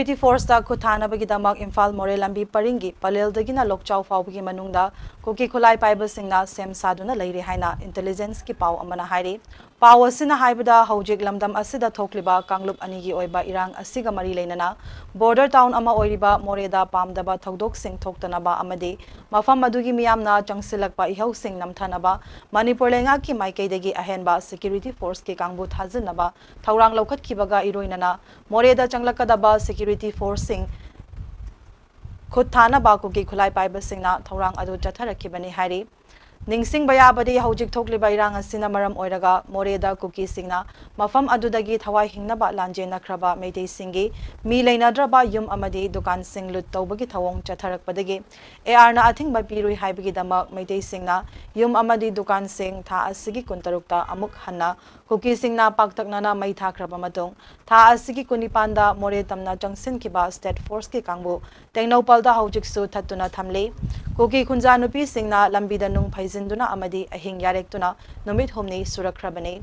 Security Force da Khuthanabagidamag Imphal Moreh Lambi Paringi Paleldagina Lokchau Fawbagi Manungda Kuki Khulai Paibashing Sem Saduna Leikhre haina intelligence ki pau amana hairi pau asina haibada hojik lamdam asida thokliba Kangluk anigi oiba irang asiga mari leinana border town ama oiriba Moreh da pamdaba thodok sing thoktanaba amadi mafam adugi miyamna Changlakpa ihau sing namthanaba Manipur lenga ki maikaidagi ahenba Security Force ki kangbu thazinaba thaurang lokhat kibaga iroinana Moreh da Changlakadaba Security Forcing Khuthana Kuki Khulai Paibashing na Thorang adu chatharakibani hari Ningsing bayabadi hojik thokliba irang asina maram oiraga Moreh da Kuki singna mafam adudagi thawai hingnaba lanjena khraba meitei singi mi leinadraba yum amadi dukan sing lut tawbagi thawong chatharakpadagi AR na athingba pirui haibagi damak meitei singna yum amadi dukan sing tha asigi kuntarukta amuk hanna Kuki singna paktaknana mai thakraba matung tha asigi kunipanda Moreh tamna jangsin kiba state force ki kangbu tengnopalda hojik su thatuna thamle Kuki khunja nupi singna lambida nung phaizinduna amadi ahing yarektuna numit humni surakrabani